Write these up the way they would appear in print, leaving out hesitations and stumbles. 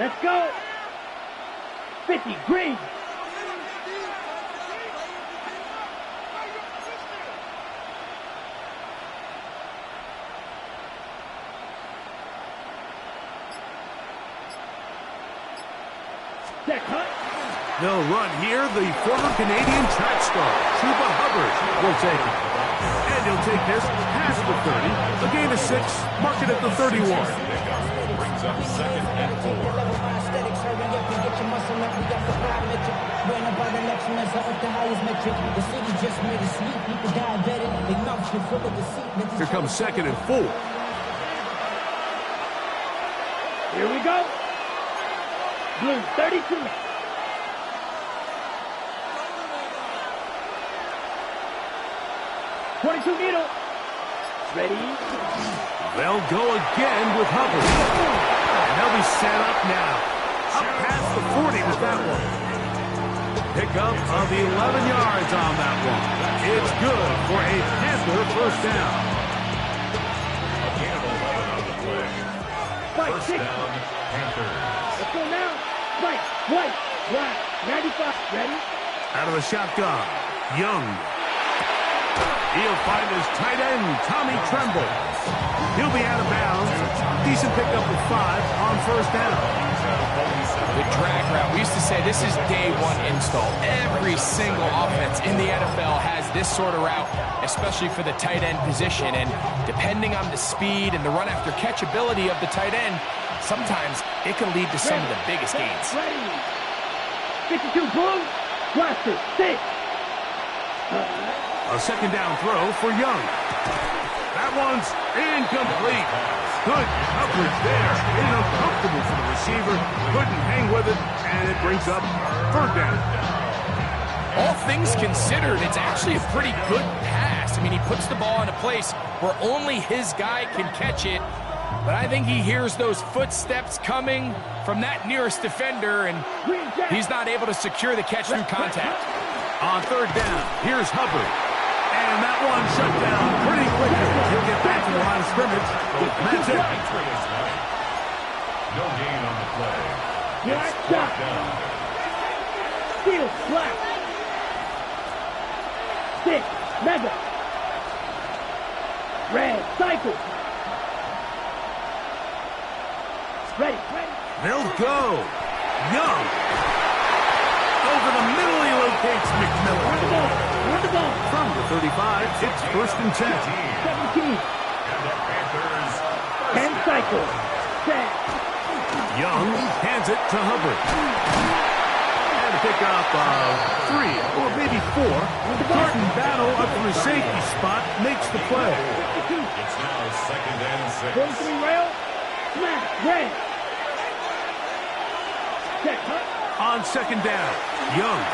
Let's go. 50 green. They'll run here. The former Canadian track star, Chuba Hubbard, will take it. And he'll take this past the 30. A gain of 6. Mark it at the 31. Brings up second and 4. Here comes second and 4. Here we go. Blue 32. Needle. Ready? They'll go again with Hubbard. And they'll be set up now. Up past the 40 with that one. Pickup of 11 yards on that one. It's good for a Panther first down. First down, Panthers. Let's go now. Right, right, 95. Ready? Out of the shotgun, Young. He'll find his tight end, Tommy Tremble. He'll be out of bounds. Decent pickup of 5 on first down. The drag route. We used to say this is day one install. Every single offense in the NFL has this sort of route, especially for the tight end position. And depending on the speed and the run after catch ability of the tight end, sometimes it can lead to some of the biggest gains. 52 Bulls, blaster, 6. A second down throw for Young. That one's incomplete. Good coverage there. Uncomfortable for the receiver. Couldn't hang with it, and it brings up third down. All things considered, it's actually a pretty good pass. I mean, he puts the ball in a place where only his guy can catch it. But I think he hears those footsteps coming from that nearest defender, and he's not able to secure the catch through contact. On third down, here's Hubbard. And that one shut down pretty quickly. He'll get back to the line of scrimmage. That's it. No gain on the play. It's fourth down. Steal, black. 6, mega. Red, cycle. Ready. They'll go. Young. Over the middle, he locates McMillan. From the 35, it's first and 10. 17. And the Panthers. 10 cycles. Set. Young hands it to Hubbard. And a pickup of 3, or maybe 4. Carton battle up from the safety spot makes the play. It's now second and 6. 43 rail. Smash. Red. Set. On second down, Young.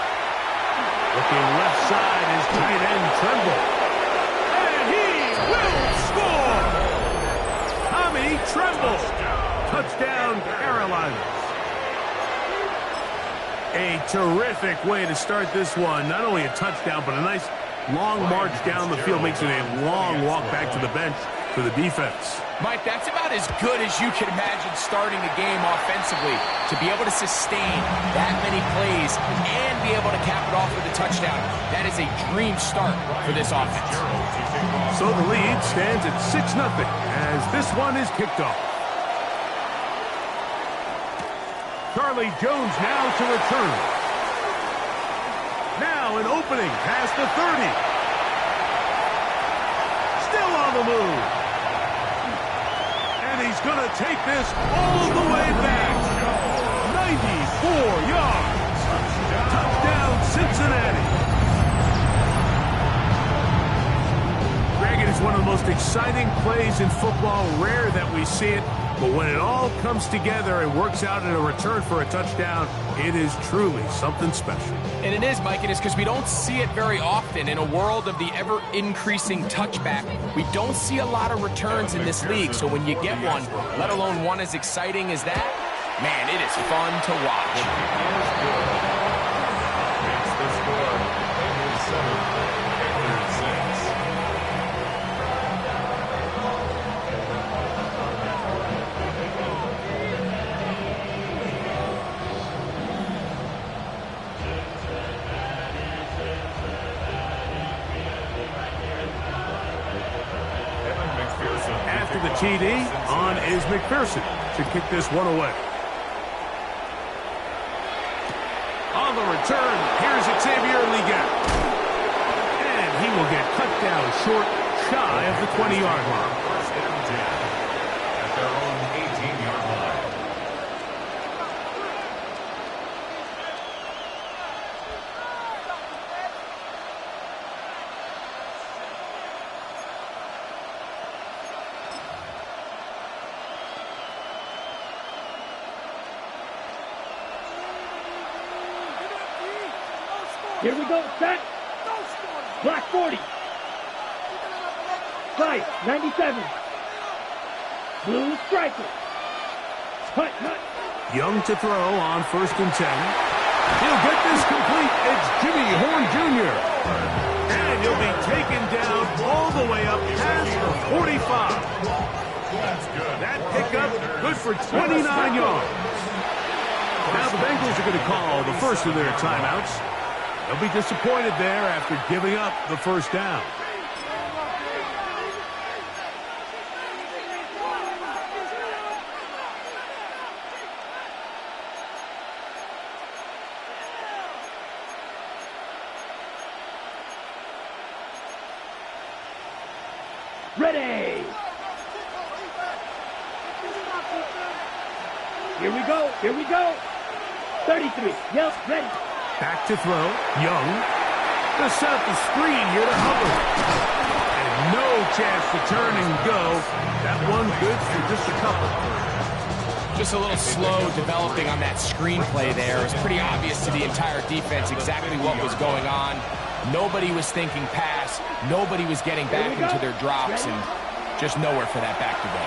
Looking left side is tight end Tremble. And he will score! Tommy Tremble. Touchdown, Carolina. A terrific way to start this one. Not only a touchdown, but a nice long march down the field. Makes it a long walk back to the bench for the defense. Mike, that's about as good as you can imagine starting a game offensively. To be able to sustain that many plays and be able to cap it off with a touchdown, that is a dream start for this offense. So the lead stands at 6-0 as this one is kicked off. Charlie Jones now to return. Now an opening past the 30. Still on the move. And he's going to take this all the way back. 94 yards. Touchdown, Cincinnati. Greg, it is one of the most exciting plays in football. Rare that we see it. But when it all comes together and works out in a return for a touchdown, it is truly something special. And it is, Mike. It is because we don't see it very often in a world of the ever-increasing touchback. We don't see a lot of returns in this league. So when you get one, let alone one as exciting as that, man, it is fun to watch. It's the score. Panthers 7, Panthers 6. After the TD, on is McPherson to kick this one away. On the return, here's Xavier Liggett. And he will get cut down short, shy of the 20-yard line. First and 10 at their own 18-yard line. Here we go, set. Black 40. White, 97. Blue striker. Hut. Young to throw on 1st and 10. He'll get this complete. It's Jimmy Horn Jr. And he'll be taken down all the way up past the 45. That's good. That pickup, good for 29 yards. Now the Bengals are going to call the first of their timeouts. They'll be disappointed there after giving up the first down. Ready. Here we go. 33. Yep, ready. Back to throw. Young. To set up the screen here to Hubbard. And no chance to turn and go. That one good for just a couple. Just a little slow developing on that screenplay there. It was pretty obvious to the entire defense exactly what was going on. Nobody was thinking pass. Nobody was getting back into their drops, and just nowhere for that back to go.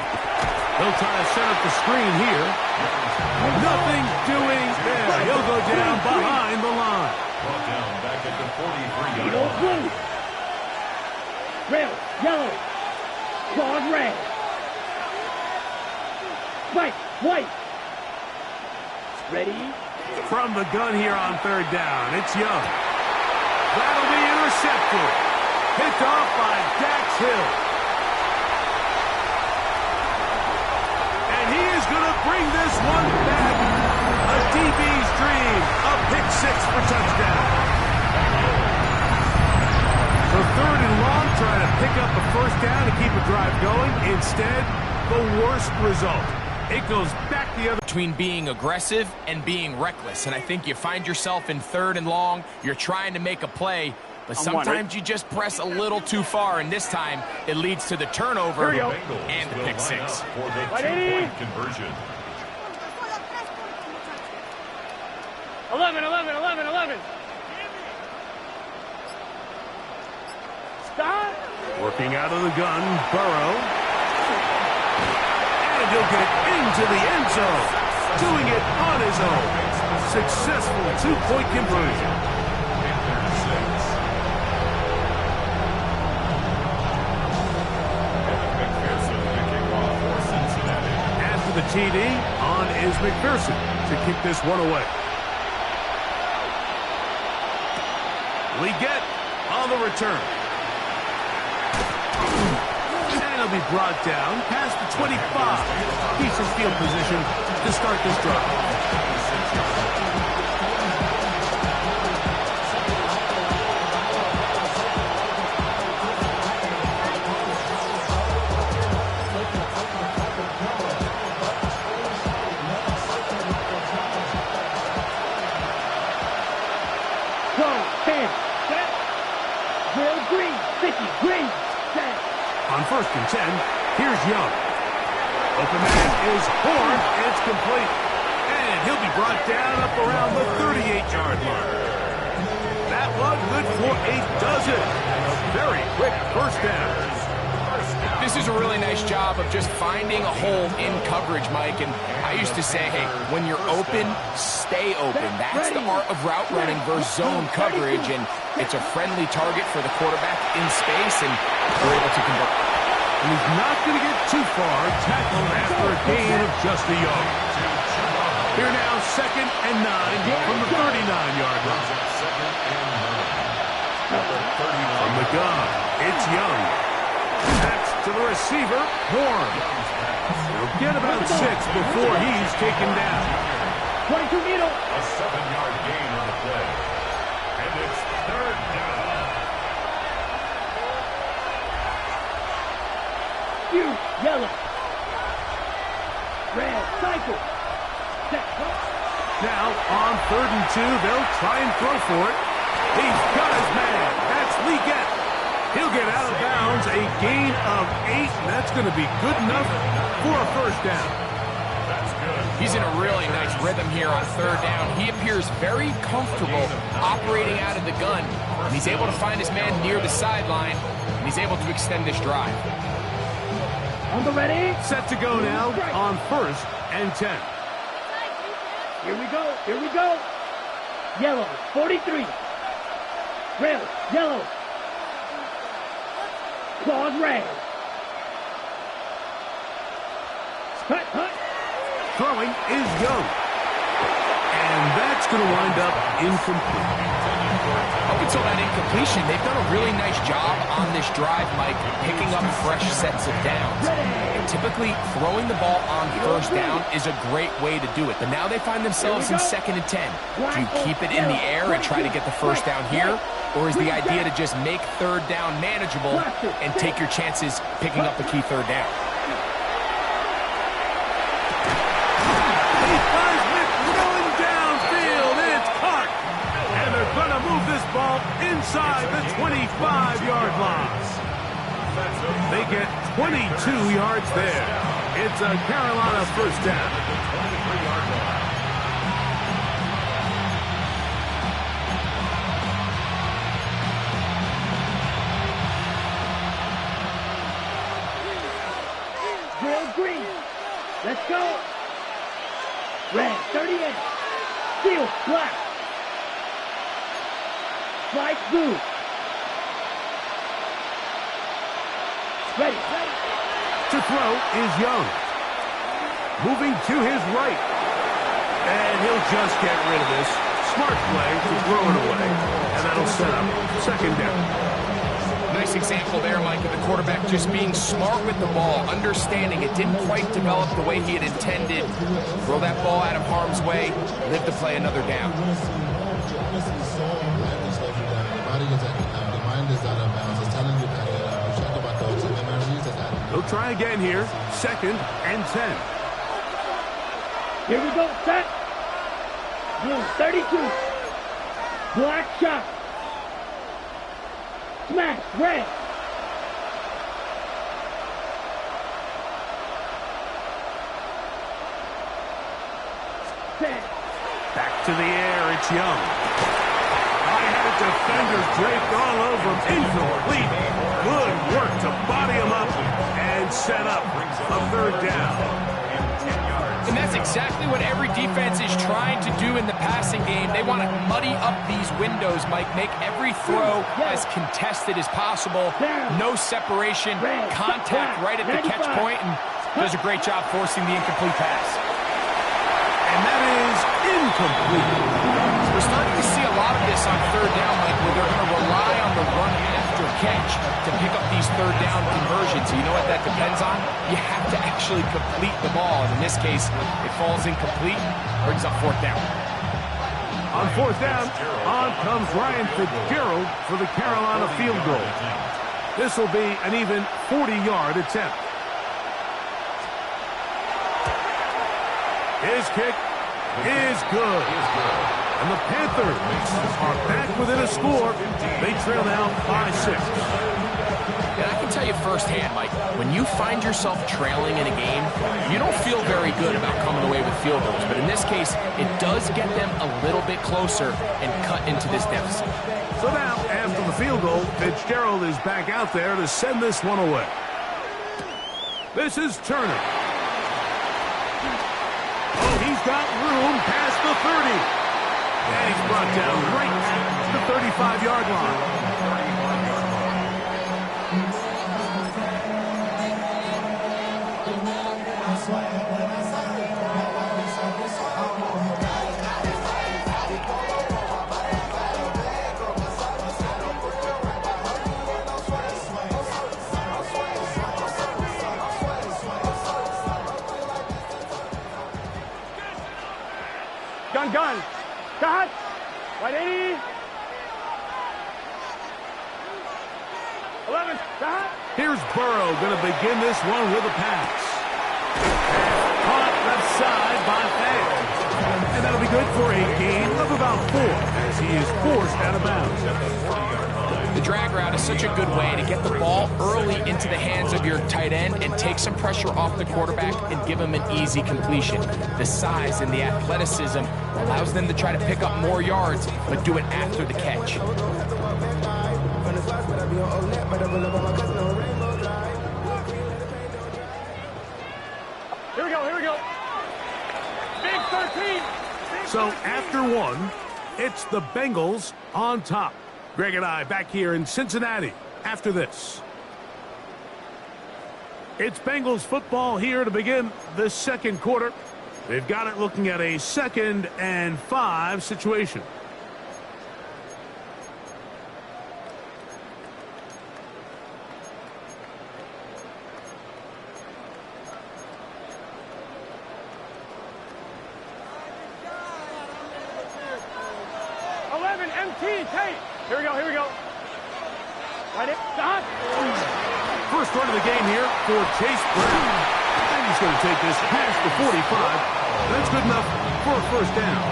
They'll try to set up the screen here. Nothing doing there. He'll go down behind the line. Brought down back at the 43-yard Blue. line. Red, yellow. Claws red. White. Ready. From the gun here on 3rd down, it's Young. That'll be intercepted. Picked off by Dax Hill. And he is going to bring this one back. A DB's dream. A pick 6 for touchdown. So 3rd and long, trying to pick up the first down to keep a drive going. Instead, the worst result. It goes back the other. Between being aggressive and being reckless. And I think you find yourself in 3rd and long. You're trying to make a play, but sometimes you just press a little too far. And this time, it leads to the turnover and the pick 6. For the 2-point conversion. 11. Stop. Working out of the gun, Burrow. And he'll get into the end zone. Doing it on his own. Successful 2-point conversion. After the TD, on is McPherson to kick this one away. Liggett on the return. And he'll be brought down past the 25. Decent field position to start this drive. On 1st and 10, here's Young. Open man is Horn. It's complete. And he'll be brought down up around the 38-yard line. That one good for a dozen. A very quick first down. This is a really nice job of just finding a hole in coverage, Mike. And I used to say, hey, when you're open, stay open. That's the art of route running versus zone coverage. And it's a friendly target for the quarterback in space, and we're able to convert. And he's not going to get too far. Tackled after a gain of just a yard. Here now, 2nd and 9 from the 39-yard line. From the gun, it's Young. That's to the receiver, Horn. He'll get about 6 before he's taken down. 22 middle. A 7-yard gain on the play. And it's 3rd down. Yellow. Red, cycle. Set, now on 3rd and 2, they'll try and throw for it. He's got his man. That's Leggett. He'll get out of bounds, a gain of 8, and that's going to be good enough for a 1st down. That's good. He's in a really nice rhythm here on 3rd down. He appears very comfortable operating out of the gun. And he's able to find his man near the sideline, and he's able to extend this drive. On the ready. Set to go now on 1st and 10. Here we go. Here we go. Yellow, 43. Red, yellow. Claws red. Hut. Throwing is Young. And that's going to wind up incomplete. Up until that incompletion, they've done a really nice job on this drive, Mike, picking up fresh sets of downs. And typically, throwing the ball on 1st down is a great way to do it. But now they find themselves in 2nd and 10. Do you keep it in the air and try to get the 1st down here? Or is the idea to just make 3rd down manageable and take your chances picking up a key 3rd down? He finds McMillan downfield, and it's caught. And they're going to move this ball inside the 25-yard line. They get 22 yards there. It's a Carolina 1st down. Green. Let's go. Red, 38. Steel, black. White, blue. Ready. To throw is Young. Moving to his right. And he'll just get rid of this. Smart play to throw it away. And that'll set up 2nd down. Nice example there, Mike, of the quarterback just being smart with the ball, understanding it didn't quite develop the way he had intended. Throw that ball out of harm's way, live to play another down. He'll try again here. 2nd and 10. Here we go. Set. Blue, 32. Black shot. Smash, red. Set. Back to the air, it's Young. I had a defender draped all over him. Incomplete. Good work to body him up and set up a 3rd down. And that's exactly what every defense is trying to do in the passing game. They want to muddy up these windows, Mike, make every throw as contested as possible. No separation, contact right at the catch point, and does a great job forcing the incomplete pass. And that is incomplete. We're starting to see a lot of this on 3rd down, Mike, where they're going to rely on the run after catch to pick up these 3rd down conversions. So you know what that depends on? You have to actually complete the ball. And in this case, it falls incomplete, brings up 4th down. On 4th down, on comes Ryan Fitzgerald for the Carolina field goal. This will be an even 40-yard attempt. His kick is good. And the Panthers are back within a score. They trail now by 6. And I can tell you firsthand, Mike, when you find yourself trailing in a game, you don't feel very good about coming away with field goals. But in this case, it does get them a little bit closer and cut into this deficit. So now, after the field goal, Fitzgerald is back out there to send this one away. This is Turner. Oh, he's got room past the 30. And he's brought down right at the 35-yard line. gun. Cut. Right 80. 11. Cut. Here's Burrow going to begin this one with a pass. Caught left side by Fans. And that'll be good for a gain of about 4 as he is forced out of bounds. The drag route is such a good way to get the ball early into the hands of your tight end and take some pressure off the quarterback and give him an easy completion. The size and the athleticism allows them to try to pick up more yards, but do it after the catch. Here we go, here we go. Big 13. So after one, it's the Bengals on top. Greg and I back here in Cincinnati after this. It's Bengals football here to begin the second quarter. They've got it looking at a 2nd and 5 situation. Here we go, here we go. Right in. Stop. First run of the game here for Chase Brown. And he's going to take this past the 45. That's good enough for a first down.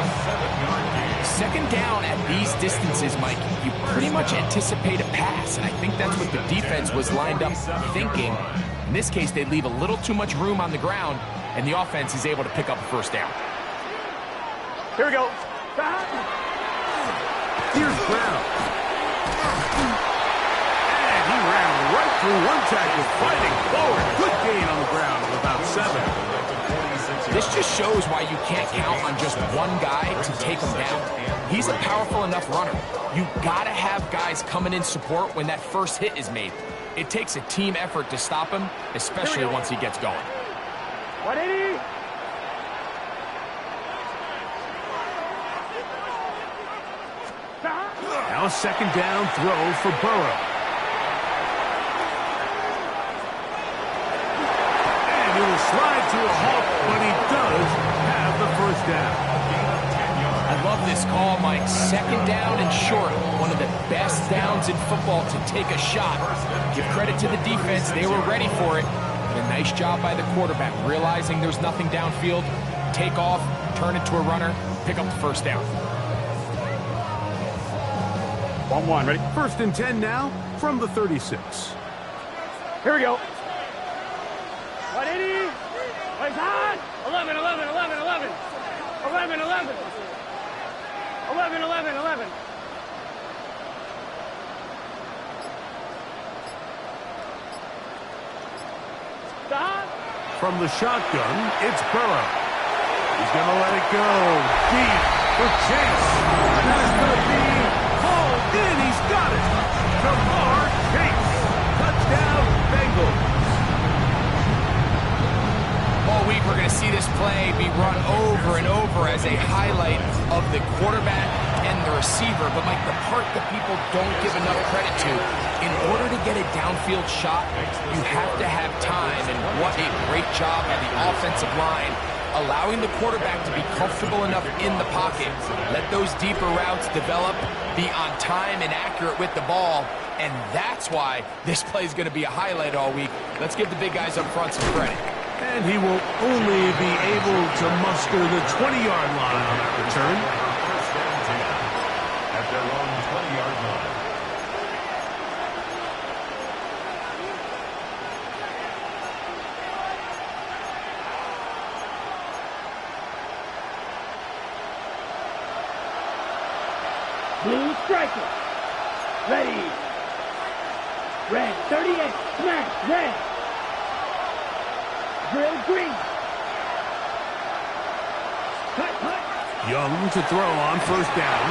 Second down at these distances, Mike, you pretty much anticipate a pass, and I think that's what the defense was lined up thinking. In this case, they leave a little too much room on the ground, and the offense is able to pick up a first down. Here we go. Stop. Here's Brown. And he ran right through one tackle, fighting forward. Good gain on the ground of about 7. This just shows why you can't count on just one guy to take him down. He's a powerful enough runner. You got to have guys coming in support when that first hit is made. It takes a team effort to stop him, especially once he gets going. 180. Now a second down throw for Burrow. And he'll slide to a halt, but he does have the first down. I love this call, Mike. Second down and short. One of the best downs in football to take a shot. Give credit to the defense. They were ready for it. And a nice job by the quarterback, realizing there's nothing downfield. Take off, turn it to a runner, pick up the first down. 1-1, ready? First and 10 now from the 36. Here we go. 180. Place on. 11, 11, 11, 11. 11, 11. 11, 11, 11. Stop. From the shotgun, it's Burrow. He's going to let it go. Deep for Chase. That is going to be hauled in. He's got it. Jamar Chase. Touchdown, Bengals. All week we're going to see this play be run over and over as a highlight of the quarterback and the receiver. But, Mike, the part that people don't give enough credit to, in order to get a downfield shot, you have to have time. And what a great job by the offensive line, allowing the quarterback to be comfortable enough in the pocket. Let those deeper routes develop, be on time and accurate with the ball. And that's why this play is going to be a highlight all week. Let's give the big guys up front some credit. And he will only be able to muster the 20-yard line on that return. At their own 20-yard line. Blue striker. Ready. Red 38. Smash. Red. Grill green. Cut, cut. Young to throw on first down.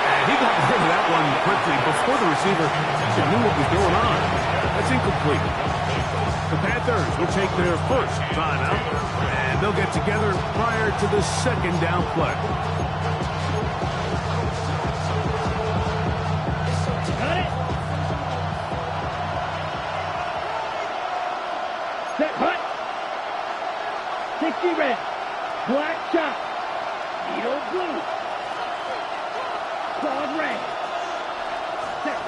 And he got rid of that one quickly before the receiver knew what was going on. That's incomplete. The Panthers will take their first timeout, and they'll get together prior to the second down play. Got it. Set, cut. 60 red. Black shot. Eagle blue. Solid red. Set.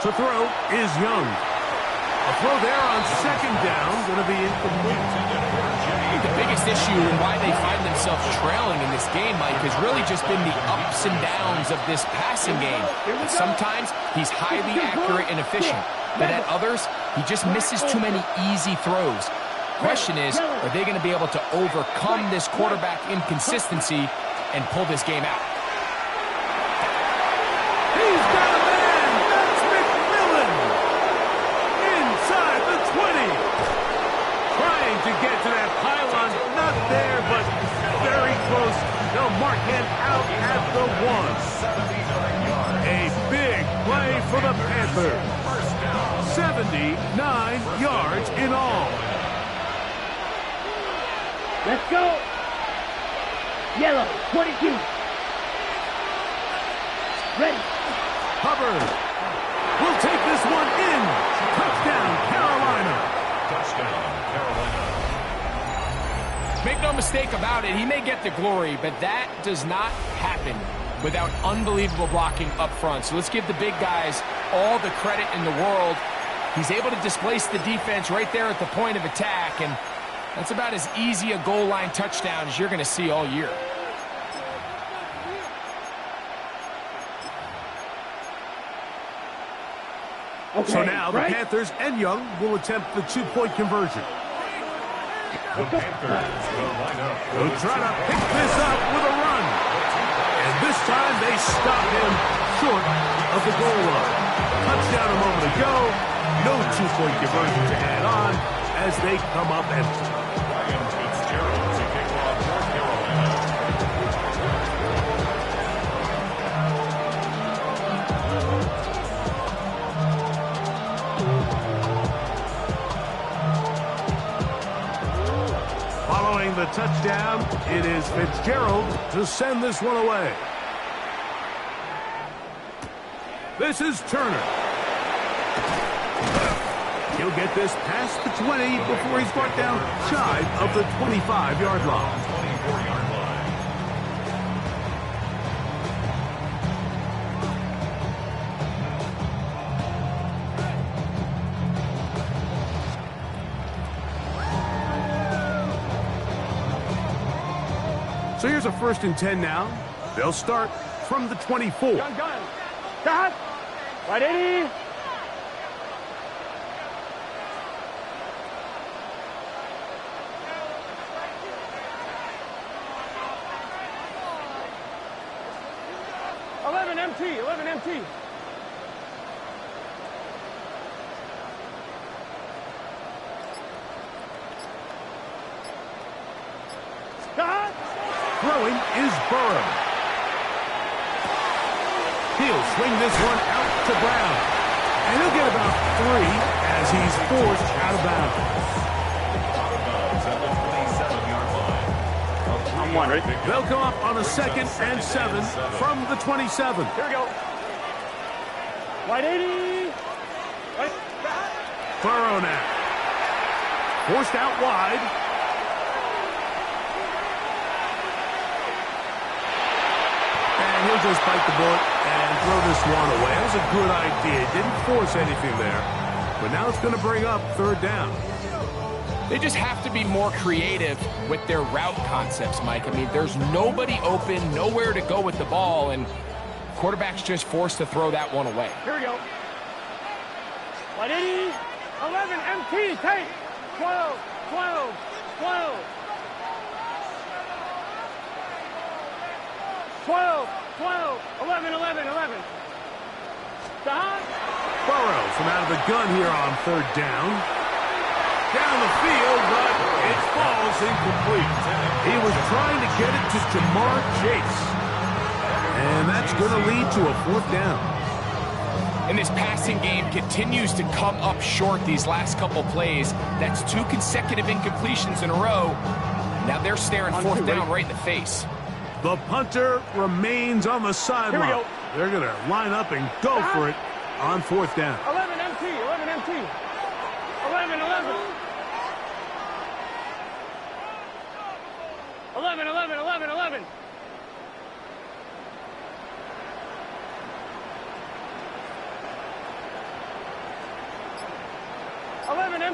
To throw is Young. A throw there on second down, going to be incomplete. I think the biggest issue and why they find themselves trailing in this game, Mike, has really just been the ups and downs of this passing game. And sometimes he's highly accurate and efficient, but at others, he just misses too many easy throws. Question is, are they going to be able to overcome this quarterback inconsistency and pull this game out? He's got a man! That's McMillan! Inside the 20! Trying to get to that pylon. Not there, but very close. They'll mark him out at the 1. A big play for the Panthers. 79 yards in all. Let's go. Yellow, 22. Ready. Hubbard will take this one in. Touchdown, Carolina. Touchdown, Carolina. Make no mistake about it, he may get the glory, but that does not happen without unbelievable blocking up front. So let's give the big guys all the credit in the world. He's able to displace the defense right there at the point of attack, and that's about as easy a goal line touchdown as you're going to see all year. Okay, So now the right? Panthers and Young will attempt the two-point conversion. The Panthers will line up. They'll try to pick this up with a run. And this time they stop him short of the goal line. Touchdown a moment ago. No two-point conversion to add on as they come up empty. Ryan Fitzgerald to kick off North Carolina. Following the touchdown, it is Fitzgerald to send this one away. This is Turner. He'll get this past the 20 before he's brought down shy of the 25-yard line. 24-yard line. So here's a 1st and 10 now. They'll start from the 24. Gun. Stop. Right 80. MT. 11 MT. Stop. Throwing is Burrow. He'll swing this one out to Brown. And he'll get about 3 as he's forced out of bounds. Out of bounds at the 27-yard line. I'm wondering. They'll come up on a 2nd and 7 from the 27. Here we go. Right 80. Right. Burrow now. Forced out wide. And he'll just bite the bullet and throw this one away. That was a good idea. Didn't force anything there. But now it's going to bring up 3rd down. They just have to be more creative with their route concepts, Mike. I mean, there's nobody open, nowhere to go with the ball, and quarterback's just forced to throw that one away. Here we go. 180. 11 MT. Take. 12. 12. 12. 12. 12. 11. 11. 11. Stop. Burrow from out of the gun here on 3rd down. Down the field, but it falls incomplete. He was trying to get it to Jamar Chase. And that's going to lead to a 4th down. And this passing game continues to come up short these last couple plays. That's 2 consecutive incompletions in a row. Now they're staring 4th down right in the face. The punter remains on the sideline. go. They're going to line up and go for it on 4th down. 11 MT. 11 MT. 11. 11. 11. 11. 11. 11.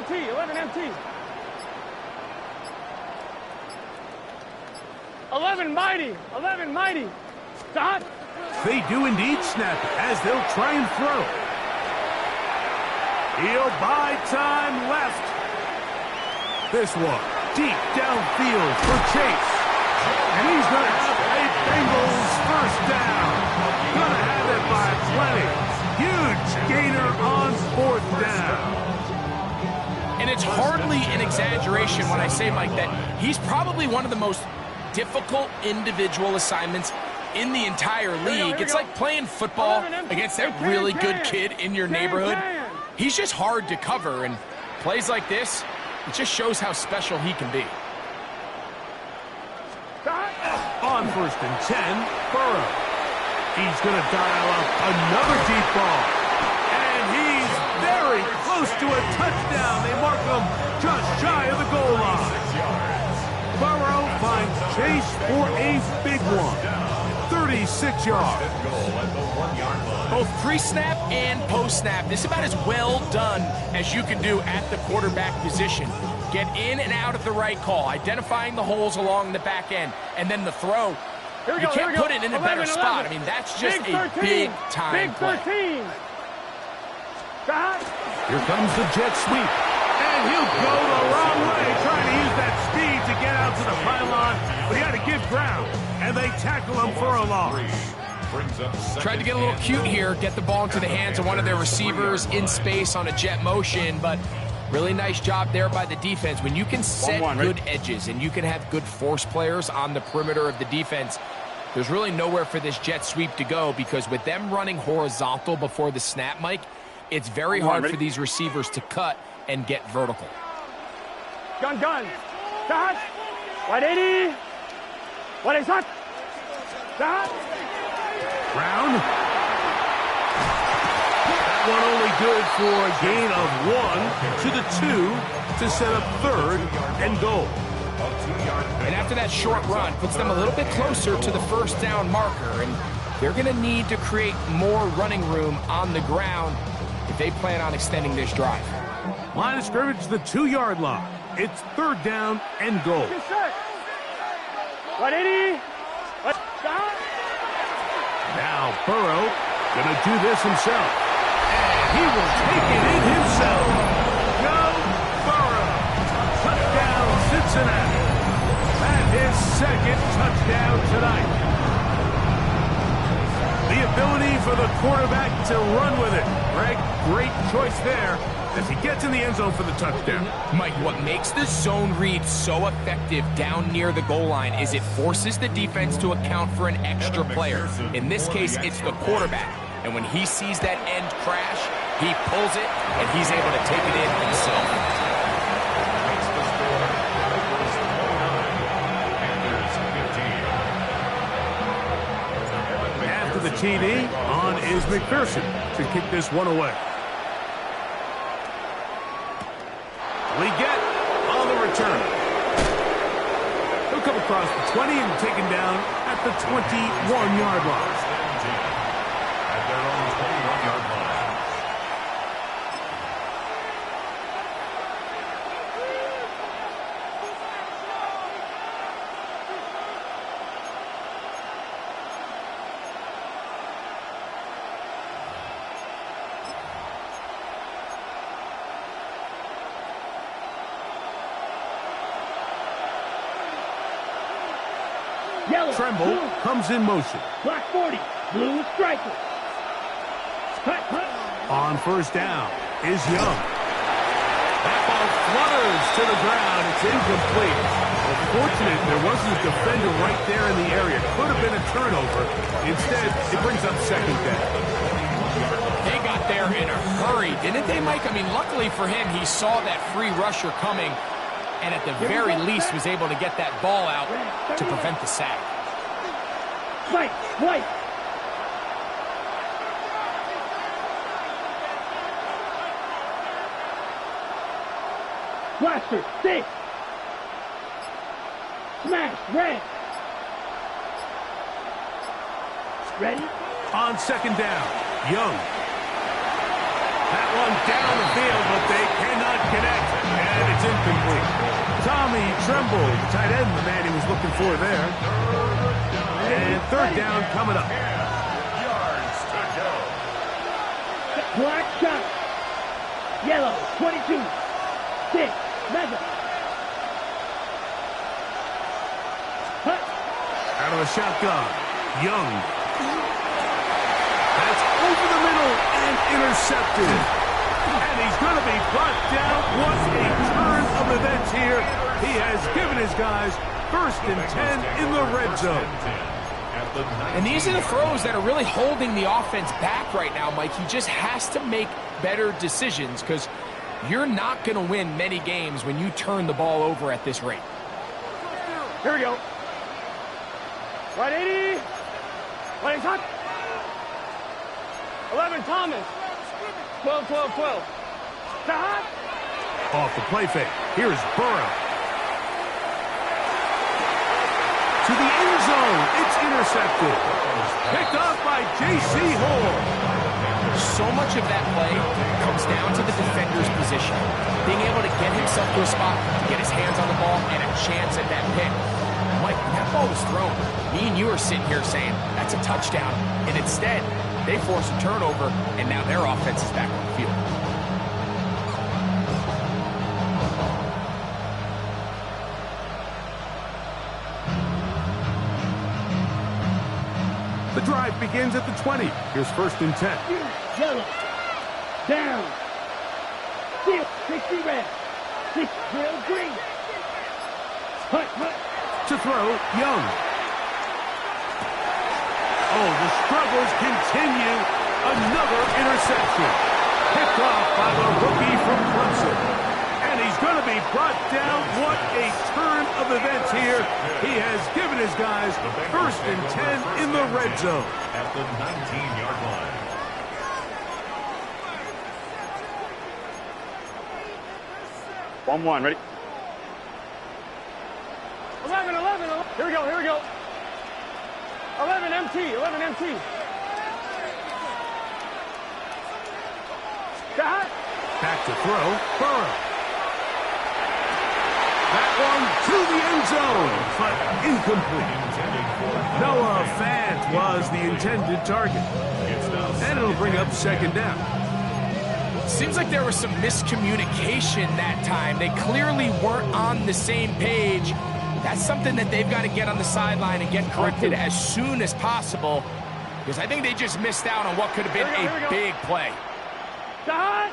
MT, 11 MT. 11 mighty, 11 mighty. Dot. They do indeed snap it as they'll try and throw. He'll buy time left. This one deep downfield for Chase. And he's going to have a Bengals first down. Going to have it by plenty. Huge gainer on fourth down. And it's hardly an exaggeration when I say, Mike, that he's probably one of the most difficult individual assignments in the entire league. It's like playing football against that really good kid in your neighborhood. He's just hard to cover, and plays like this, it just shows how special he can be. On first and 10, Burrow. He's going to dial up another deep ball. And he's very close to a touchdown. They mark him just shy of the goal line. Burrow finds Chase for a big one. 36 yards. Both pre-snap and post-snap, this is about as well done as you can do at the quarterback position. Get in and out of the right call, identifying the holes along the back end, and then the throw. You can't put it in a better spot. I mean, that's just a big-time play. Here comes the jet sweep. And he'll go the wrong way, trying to use that speed to get out to the pylon, but he had to give ground, and they tackle him for a loss. Tried to get a little cute here, get the ball into the hands of one of their receivers in space on a jet motion, but really nice job there by the defense. When you can set good edges and you can have good force players on the perimeter of the defense, there's really nowhere for this jet sweep to go, because with them running horizontal before the snap, Mike, it's very hard for these receivers to cut and get vertical. Gun. Dot. 180. What is hot? Dot. Brown. That one only good for a gain of 1 to the 2 to set up third and goal. And after that short run, puts them a little bit closer to the first down marker, and they're going to need to create more running room on the ground if they plan on extending this drive. Line of scrimmage to the 2-yard line. It's third down and goal. 180. Now Burrow gonna do this himself. And he will take it in himself. Go Burrow. Touchdown Cincinnati. And his second touchdown tonight. The ability for the quarterback to run with it. Greg, great choice there as he gets in the end zone for the touchdown. Mike, what makes the zone read so effective down near the goal line is it forces the defense to account for an extra player. In this case, it's the quarterback. And when he sees that end crash, he pulls it, and he's able to take it in himself. The TD on is McPherson to kick this one away. We get on the return. He'll come across the 20 and taken down at the 21-yard line. At their own 21-yard line. Yellow. Tremble Blue. comes in motion. Black 40. Blue striker. Cut. On first down is Young. That ball flutters to the ground. It's incomplete. Unfortunate there wasn't a defender right there in the area. Could have been a turnover. Instead, it brings up second down. They got there in a hurry, didn't they, Mike? I mean, luckily for him, he saw that free rusher coming, and at the very least was able to get that ball out to prevent the sack. White. Blaster, 6. Smash, red. Ready? On second down, Young. That one down the field, but they cannot connect, and it's incomplete. Tommy Tremble, tight end, the man he was looking for there. And third down coming up. Yards to go. Black shot. Yellow, 22. 6. Mega. Hut. Out of the shotgun, Young. That's over the middle and intercepted. And he's going to be brought down. What a turn of events here. He has given his guys 1st and 10 in the red zone. And these are the throws that are really holding the offense back right now, Mike. He just has to make better decisions because you're not going to win many games when you turn the ball over at this rate. Here we go. 180. Playing hot. 11 Thomas. 12, 12, 12. Hot. Off the play fake. Here's Burrow. To the end zone. It's intercepted. Picked up by J.C. Hall. So much of that play comes down to the defender's position. Being able to get himself to a spot, to get his hands on the ball, and a chance at that pick. Mike, when that ball was thrown, me and you are sitting here saying, that's a touchdown. And instead, they force a turnover, and now their offense is back on the field. The drive begins at the 20. Here's 1st and 10. Yellow. Down. 6. 60 red. 6. Real green. Hut, hut. To throw, Young. Oh, the struggles continue. Another interception. Picked off by the rookie from Clemson. And he's going to be brought down. What a turn of events here. He has given his guys 1st and 10 in the red zone. At the 19-yard line. One, ready? 11, 11, 11. Here we go, here we go. 11 MT, 11 MT. Shot. Back to throw, Burrow. That one to the end zone, but incomplete. Noah Fant was the intended target. And it'll bring up 2nd down. Seems like there was some miscommunication that time. They clearly weren't on the same page. That's something that they've got to get on the sideline and get corrected as soon as possible, because I think they just missed out on what could have been a big play. Shot.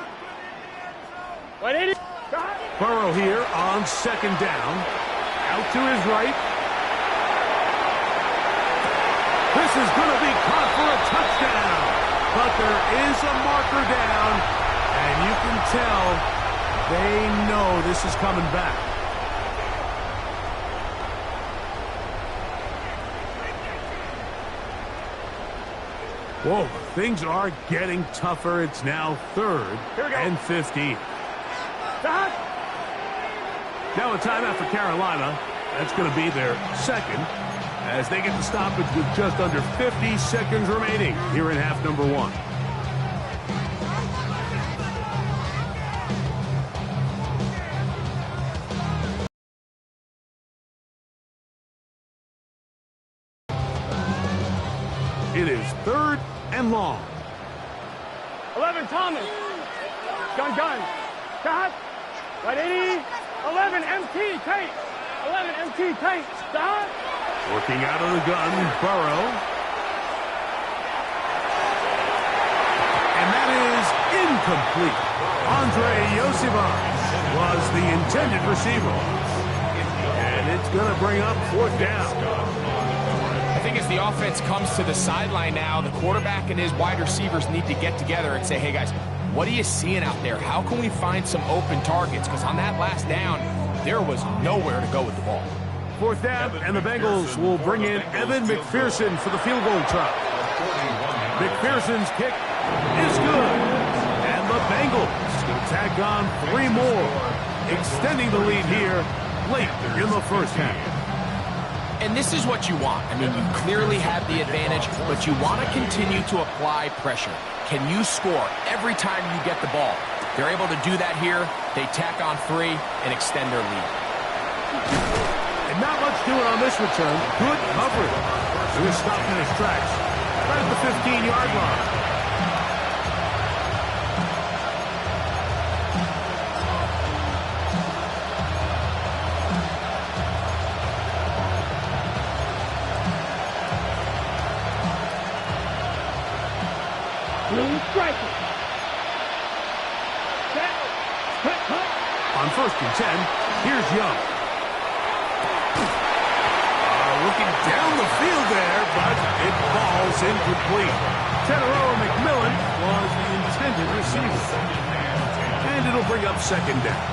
180. Shot. Burrow here on 2nd down. Out to his right. This is going to be caught for a touchdown. But there is a marker down, and you can tell they know this is coming back. Whoa, things are getting tougher. It's now 3rd and 15. Shot. Now a timeout for Carolina. That's going to be their 2nd as they get the stoppage with just under 50 seconds remaining here in half number 1. It is 3rd and long. 11 Thomas. Gun. Shot. 180. 11 MT tight. 11 MT tight. Shot. Working out of the gun, Burrow. And that is incomplete. Andre Yosivas was the intended receiver. And it's going to bring up 4th down. I think as the offense comes to the sideline now, the quarterback and his wide receivers need to get together and say, hey, guys, what are you seeing out there? How can we find some open targets? Because on that last down, there was nowhere to go with the ball. 4th down, and the Bengals will bring in Evan McPherson for the field goal try. McPherson's kick is good. And the Bengals will tack on 3 more, extending the lead here late in the 1st half. And this is what you want. I mean, you clearly have the advantage, but you want to continue to apply pressure. Can you score every time you get the ball? They're able to do that here. They tack on 3 and extend their lead. And not much doing on this return. Good coverage. He was stopped in his tracks right at the 15-yard line. On 1st and 10, here's Young. Looking down the field there, but it falls incomplete. Tenero McMillan was the intended receiver. And it'll bring up 2nd down.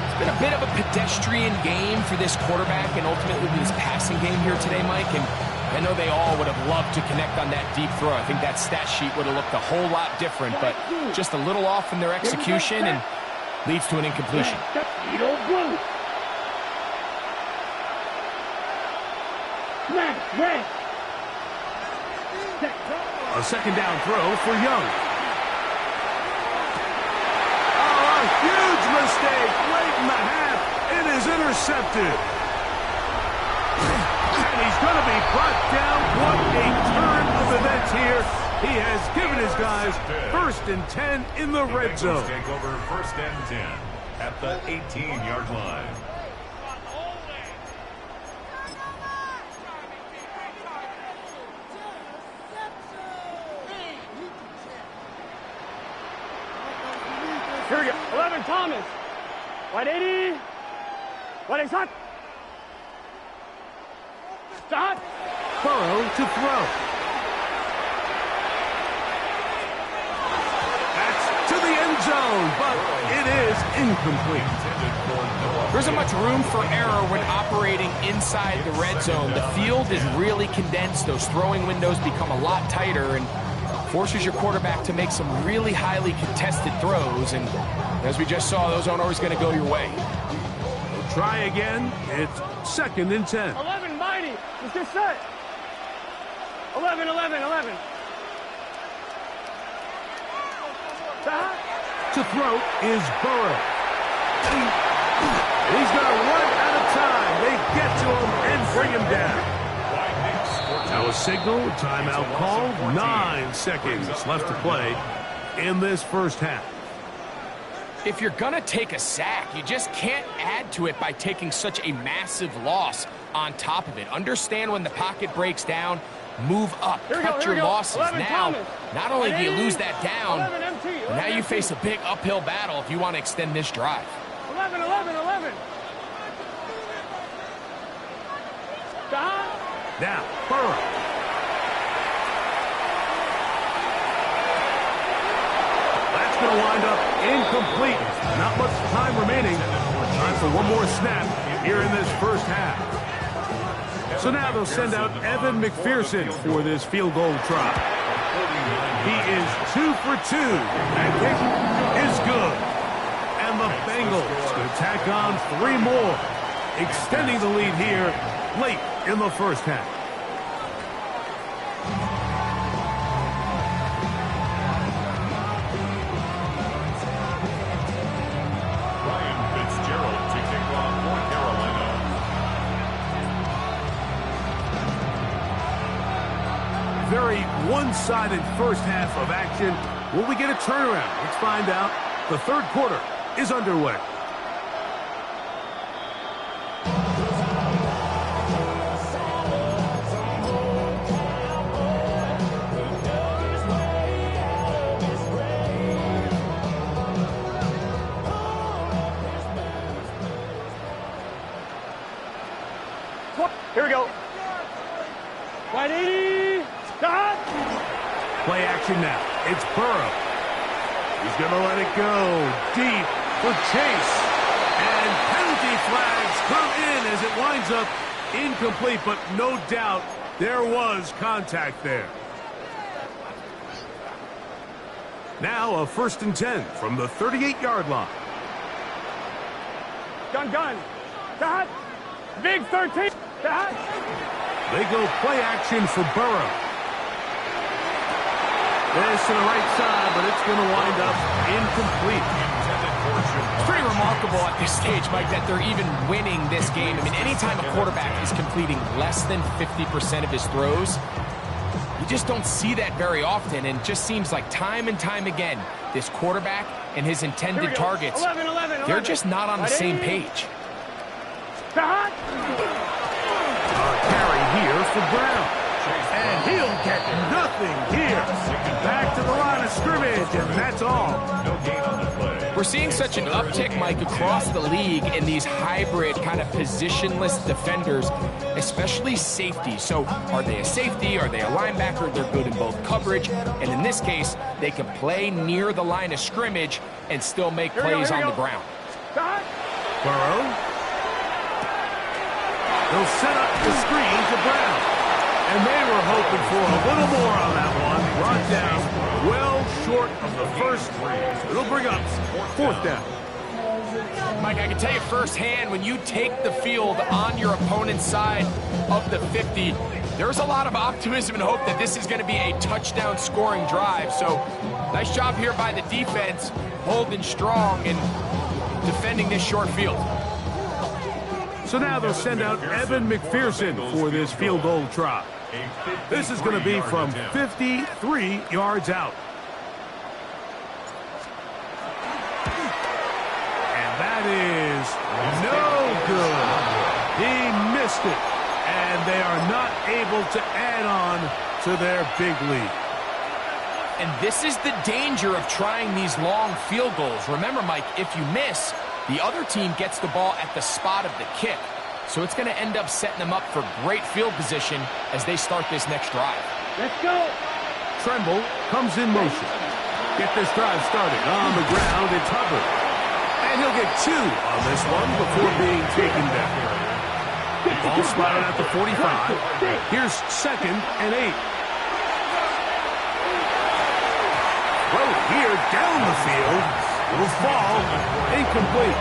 It's been a bit of a pedestrian game for this quarterback and ultimately this passing game here today, Mike. And I know they all would have loved to connect on that deep throw. I think that stat sheet would have looked a whole lot different, but just a little off in their execution and leads to an incompletion. A 2nd down throw for Young. Oh, a huge mistake late in the half. It is intercepted. And he's going to be brought down. What a turn of events here. He has given his guys 1st and 10 in the red zone. Take over 1st and 10 at the 18-yard line. Here we go. 11, Thomas. Wide 80. Wide is hot. Stop. Burrow to throw. That's to the end zone, but it is incomplete. There isn't much room for error when operating inside the red zone. The field is really condensed. Those throwing windows become a lot tighter and forces your quarterback to make some really highly contested throws. And as we just saw, those aren't always going to go your way. We'll try again. It's 2nd and 10. 11, Mighty. Let's get set. 11, 11, 11. To throw is Burrow. He's going to run out of time. They get to him and bring him down. Now a signal, timeout called. 9 seconds left to play in this 1st half. If you're going to take a sack, you just can't add to it by taking such a massive loss on top of it. Understand when the pocket breaks down, move up, cut your losses. Now, not only do you lose that down, but now you face a big uphill battle if you want to extend this drive. 11, 11, 11. Now, Burrow. That's going to wind up incomplete. Not much time remaining. Time for one more snap here in this 1st half. So now they'll send out Evan McPherson for this field goal try. He is 2 for 2. That kick is good. And the Bengals going to tack on 3 more, extending the lead here late in the 1st half. Very one-sided 1st half of action. Will we get a turnaround? Let's find out. The 3rd quarter is underway. Here we go. Wide 80. Stop. Play action now. It's Burrow. He's going to let it go deep for Chase. And penalty flags come in as it winds up incomplete, but no doubt there was contact there. Now a 1st and 10 from the 38-yard line. Gun. Dot. Big 13. They go play action for Burrow. This to the right side, but it's going to wind up incomplete. It's pretty remarkable at this stage, Mike, that they're even winning this game. I mean, anytime a quarterback is completing less than 50% of his throws, you just don't see that very often, and it just seems like time and time again, this quarterback and his intended targets, 11. they're just not on the same page. A carry here for Brown. And he'll get nothing here. Back to the line of scrimmage, and that's all. No gain on the play. We're seeing such an uptick, Mike, across the league in these hybrid kind of positionless defenders, especially safety. So are they a safety? Are they a linebacker? They're good in both coverage. And in this case, they can play near the line of scrimmage and still make plays on the ground. Burrow. They'll set up the screen to Brown. And they were hoping for a little more on that one. Brought down well short of the first. It'll bring up 4th down. Mike, I can tell you firsthand, when you take the field on your opponent's side of the 50, there's a lot of optimism and hope that this is going to be a touchdown scoring drive. So nice job here by the defense, holding strong and defending this short field. So now they'll send out Evan McPherson for this field goal try. This is going to be from 53 yards out. And that is no good. He missed it. And they are not able to add on to their big lead. And this is the danger of trying these long field goals. Remember, Mike, if you miss, the other team gets the ball at the spot of the kick. So it's going to end up setting them up for great field position as they start this next drive. Let's go. Tremble comes in motion. Get this drive started. On the ground, it's Hubbard. And he'll get 2 on this one before being taken down. Ball spotted at the 45. Here's 2nd and 8. Throw here down the field. It'll fall. Incomplete.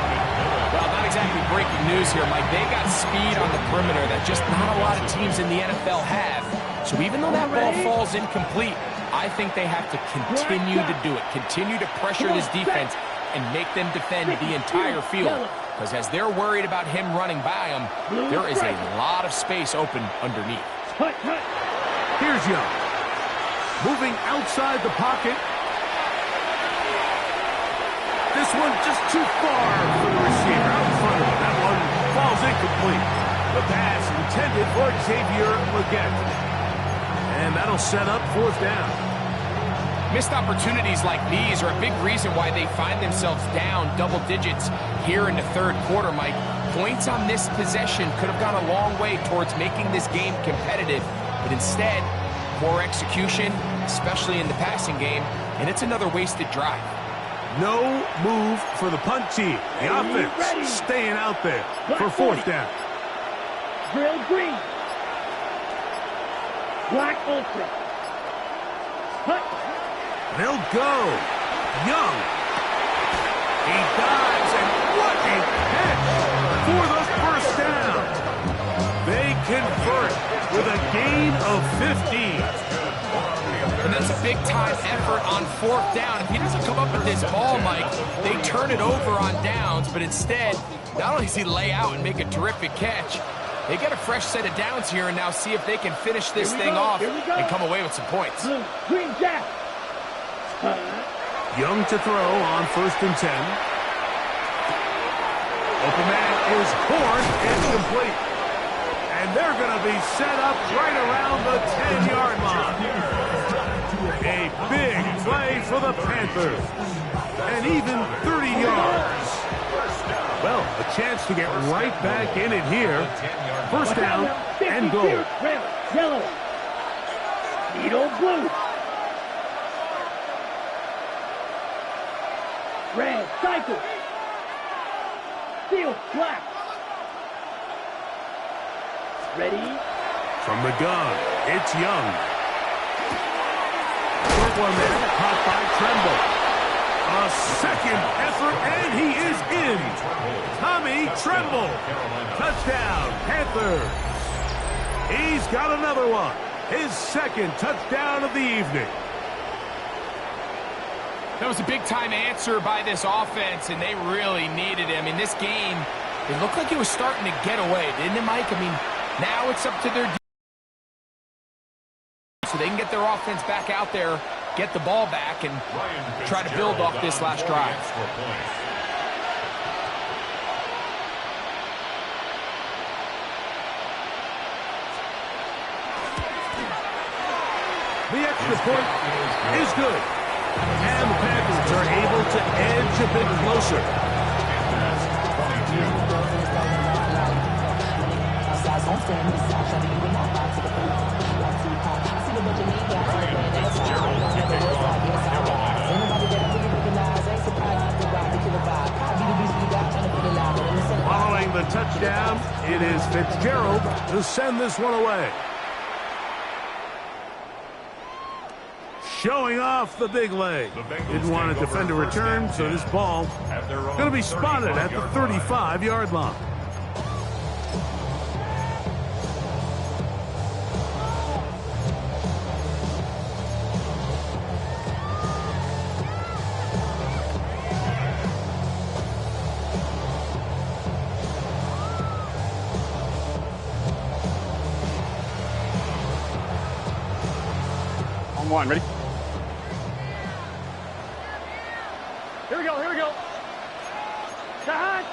Well, not exactly breaking news here, Mike. They got speed on the perimeter that just not a lot of teams in the NFL have. So even though that ball falls incomplete, I think they have to continue to do it. Continue to pressure this defense and make them defend the entire field. Because as they're worried about him running by them, there is a lot of space open underneath. Here's Young. Moving outside the pocket. This one just too far for the receiver out in front of him. That one falls incomplete. The pass intended for Xavier Legette. And that'll set up 4th down. Missed opportunities like these are a big reason why they find themselves down double digits here in the 3rd quarter, Mike. Points on this possession could have gone a long way towards making this game competitive. But instead, poor execution, especially in the passing game, and it's another wasted drive. No move for the punt team. The offense staying out there for 4th down. Grill green. Black ultra. Hut. They'll go. Young. He dives, and what a catch for the 1st down. They convert with a gain of 15. And that's a big-time effort on 4th down. If he doesn't come up with this ball, Mike, they turn it over on downs, but instead, not only does he lay out and make a terrific catch, they get a fresh set of downs here and now see if they can finish this thing off and come away with some points. Green jack. Young to throw on 1st and 10. Open man is Horn, incomplete. And they're going to be set up right around the 10-yard line. A big play for the Panthers. And even 30 yards. Well, a chance to get right back in it here. 1st down and goal. Yellow. Needle blue. Red cycle. Steel black. Ready? From the gun, it's Young. Short one there, caught by Tremble. A 2nd effort, and he is in. Tommy Tremble. Touchdown, Panthers. He's got another one. His second touchdown of the evening. That was a big-time answer by this offense, and they really needed him. In this game, it looked like it was starting to get away, didn't it, Mike? I mean, now it's up to their so they can get their offense back out there, get the ball back, and try to build off this last drive. The extra point is good. And the Packers are able to edge a bit closer. Following the touchdown, it is Fitzgerald to send this one away. Showing off the big leg. Didn't want a defender return, so this ball going to be spotted at the 35-yard line. On one, ready? Here we go, here we go. Behind.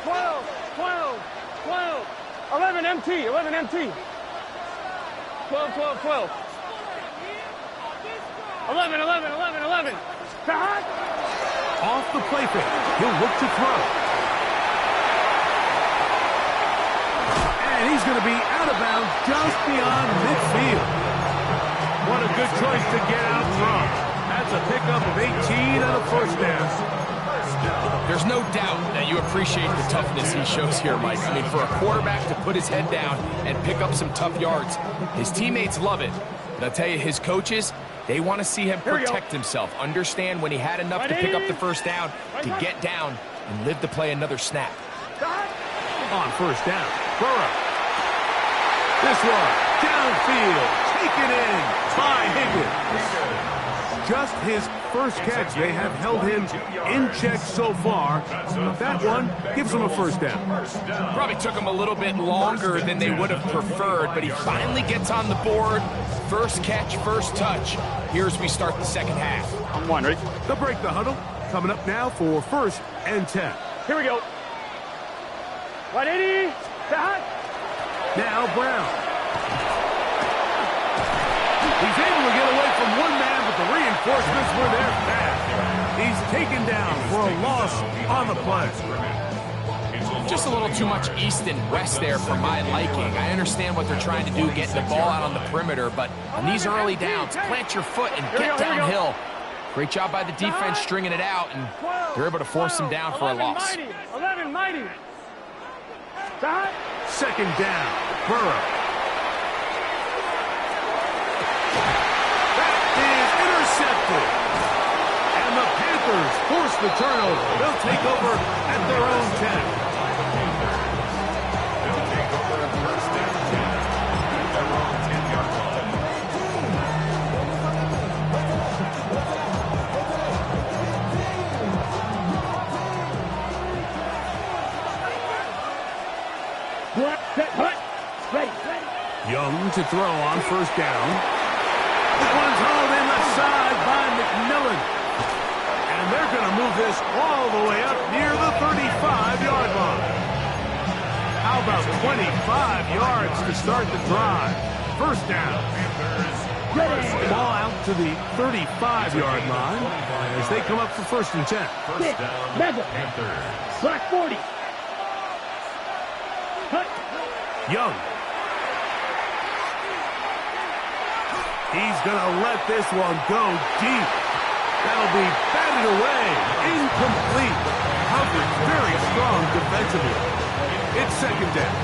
12, 12, 12. 11 MT, 11 MT. 12, 12, 12. 11, 11, 11, 11. Behind. Off the play fake. He'll look to throw. And he's going to be out of bounds just beyond midfield. What a good choice to get out front. That's a pickup of 18 and a first down. There's no doubt that you appreciate the toughness he shows here, Mike. I mean, for a quarterback to put his head down and pick up some tough yards, his teammates love it. But I'll tell you, his coaches, they want to see him protect himself, understand when he had enough to pick up the first down, to get down and live to play another snap. On first down, Burrow. This one, downfield, taken in by Higgins. Just his first catch. They have held him in check so far. But that one gives him a first down. Probably took him a little bit longer than they would have preferred, but he finally gets on the board. First catch, first touch. Here's we start the second half. On one, ready? They'll break the huddle. Coming up now for 1st and 10. Here we go. 180. Behind. Now Brown. He's able to get away from one man, but the reinforcements were there fast. He's taken down for a loss on the play. Just a little too much east and west there for my liking. I understand what they're trying to do, getting the ball out on the perimeter, but on these early downs, plant your foot and get downhill. Great job by the defense stringing it out, and they're able to force him down for a loss. 11 mighty. Second down, Burrow. Intercepted. And the Panthers force the turnover. They'll take over at their own 10. They'll take over at first and 10 at their own 10-yard line. Young to throw on first down. That one's hauled in the side by McMillan. And they're going to move this all the way up near the 35-yard line. How about 25 yards to start the drive? First down. Ball out to the 35-yard line as they come up for 1st and 10. First down, Panthers. Black 40. Cut. Young. He's going to let this one go deep. That'll be batted away. Incomplete. Covered very strong defensively. It's second down.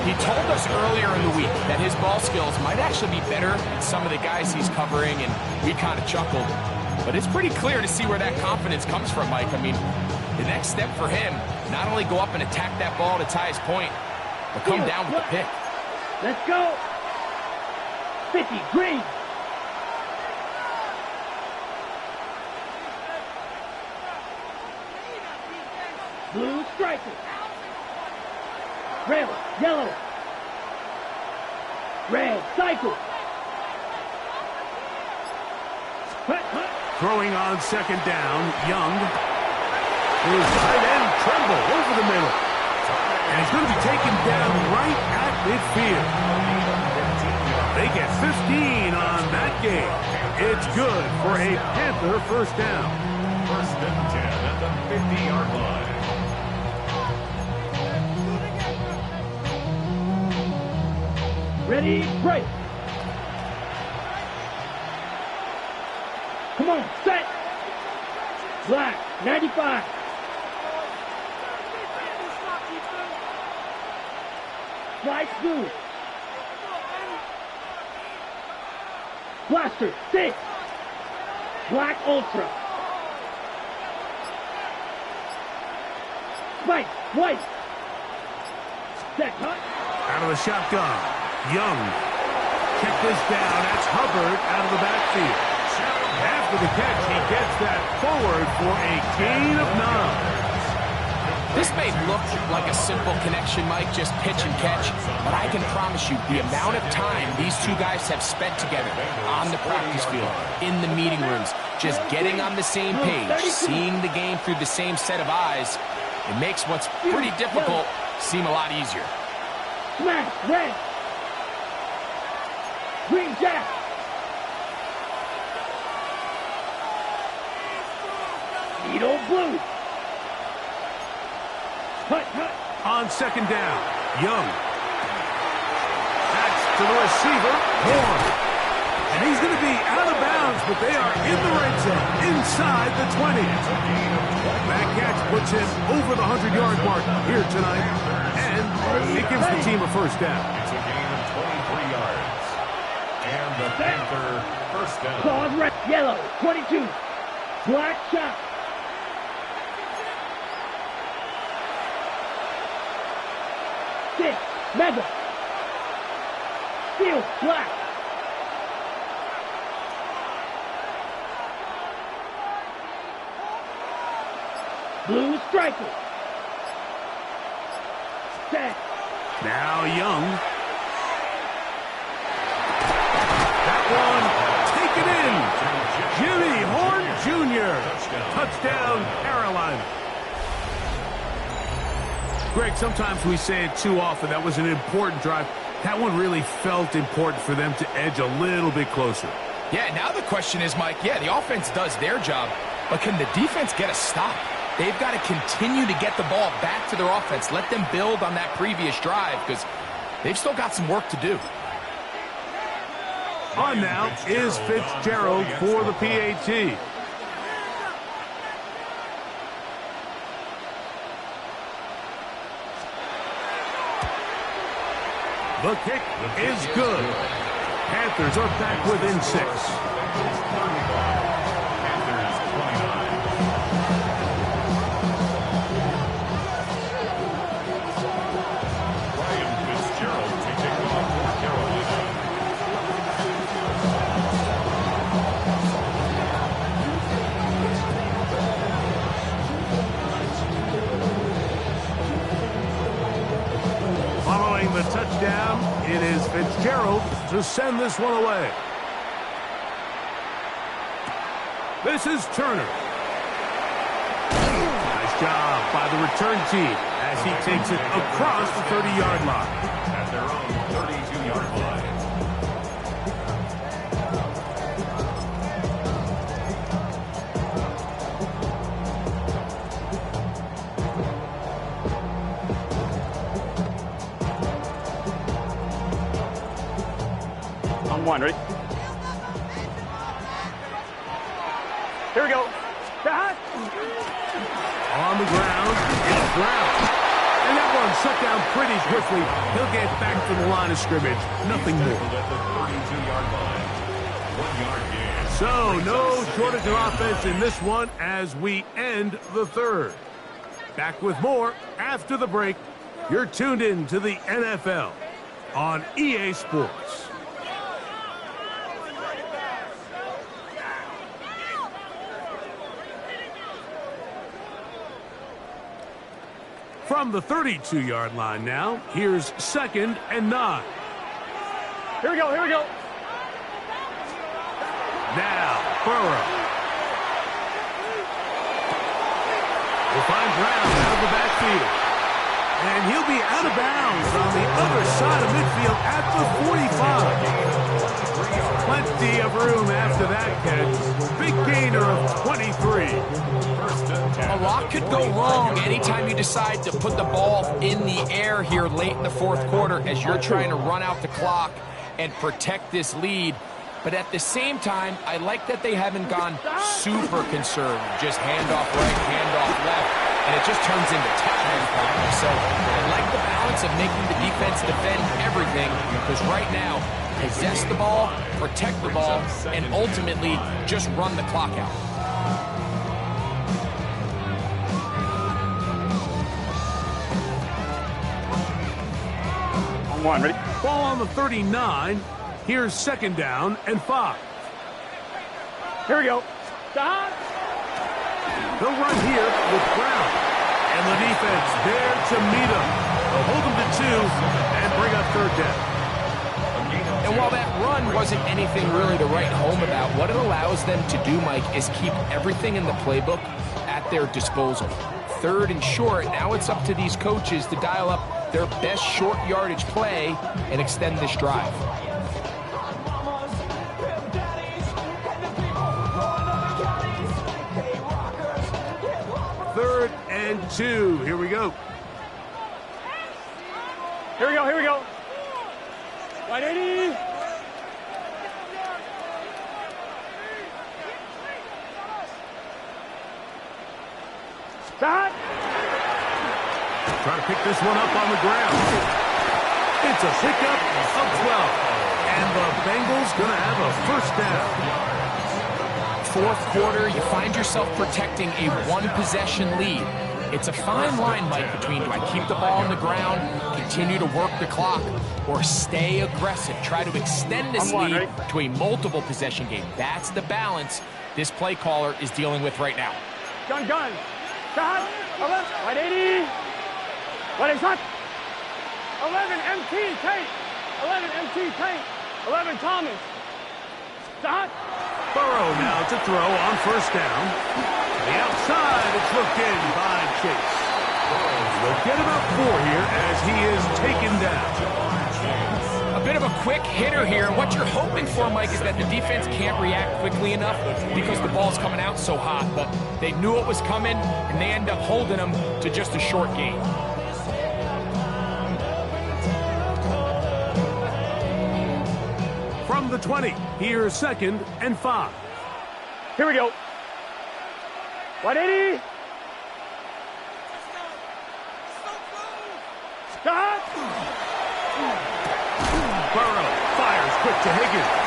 He told us earlier in the week that his ball skills might actually be better than some of the guys he's covering, and we kind of chuckled. But it's pretty clear to see where that confidence comes from, Mike. I mean, the next step for him, not only go up and attack that ball to tie his point, but come down with the pick. Let's go. 50, green. Blue striker. Red, yellow. Red, cycle. Throwing on second down, Young. His tight end Tremble over the middle. And he's going to be taken down right at midfield. They get 15 on that game. It's good for a Panther first down. First and 10 at the 50-yard line. Ready, break. Come on, set. Black, 95. Slice blue. Blaster, 6. Black ultra. Spike, white. Set, cut. Out of the shotgun, Young. Check this down. That's Hubbard out of the backfield. After the catch, he gets that forward for a gain of 9. This may look like a simple connection, Mike, just pitch and catch, but I can promise you the amount of time these two guys have spent together on the practice field, in the meeting rooms, just getting on the same page, seeing the game through the same set of eyes, it makes what's pretty difficult seem a lot easier. Smash, red. Green jack. Needle blue. Cut, cut. On second down, Young. That's to the receiver, Horn. And he's going to be out of bounds, but they are in the red zone, inside the 20. That catch puts him over the 100-yard mark here tonight, and it gives the team a first down. It's a gain of 23 yards. And the Panther first down. Claws red, yellow, 22. Black shot. Six, mega. Steel, black. Blue striker. Set. Now Young. That one taken in. Jimmy Horn Jr. Touchdown, Carolina. Greg, sometimes we say it too often. That was an important drive. That one really felt important for them to edge a little bit closer. Yeah, now the question is, Mike, yeah, the offense does their job, but can the defense get a stop? They've got to continue to get the ball back to their offense. Let them build on that previous drive because they've still got some work to do. On now is Fitzgerald for the PAT. The kick is good. Panthers are back within 6. Panthers 29. Ryan Fitzgerald to kick off for Carolina. Following the touchdown, it is Fitzgerald to send this one away. This is Turner. Nice job by the return team as he takes it across the 30-yard line. At their own 32-yard line. On one, ready? Here we go. On the ground, it's Brown. And that one shut down pretty quickly. He'll get back to the line of scrimmage. Nothing more. At the 32-yard line. 1-yard gain. So, no shortage of offense in this one as we end the third. Back with more after the break You're tuned in to the NFL on EA Sports. From the 32-yard line now, here's 2nd and 9. Here we go, here we go. Now, Burrow. Will find Brown out of the backfield. And he'll be out of bounds on the other side of midfield at the 45. Plenty of room after that catch. Big gainer of 23. A lot could go wrong anytime you decide to put the ball in the air here late in the fourth quarter as you're trying to run out the clock and protect this lead. But at the same time, I like that they haven't gone super conservative. Just handoff right, handoff left, and it just turns into tackling problems. So I like the balance of making the defense defend everything, because right now, possess the ball, protect the ball, and ultimately just run the clock out. On one, ready? Ball on the 39. Here's 2nd down and 5. Here we go. Stop. They'll run here with Brown. And the defense there to meet him. They'll hold him to 2 and bring up 3rd down. And while that run wasn't anything really to write home about, what it allows them to do, Mike, is keep everything in the playbook at their disposal. 3rd and short, now it's up to these coaches to dial up their best short yardage play and extend this drive. 3rd and 2. Here we go. Here we go, here we go. Right 80. Stop. Trying to pick this one up on the ground. It's a pickup of 12. And the Bengals going to have a 1st down. Fourth quarter, you find yourself protecting a one-possession lead. It's a fine line, Mike, between do I keep the ball on the ground, continue to work the clock, or stay aggressive, try to extend this lead to a multiple possession game. That's the balance this play caller is dealing with right now. Gun. Shot. 11. Right 80. What is that? 11 MT Tate. 11 MT Tate. 11 Thomas. Stop. Burrow now to throw on 1st down. To the outside, it's looked in by Chase. We'll get about 4 here as he is taken down. A bit of a quick hitter here. What you're hoping for, Mike, is that the defense can't react quickly enough because the ball's coming out so hot. But they knew it was coming, and they end up holding them to just a short gain. From the 20, here's 2nd and 5. Here we go. 180. Stop. Burrow fires quick to Higgins.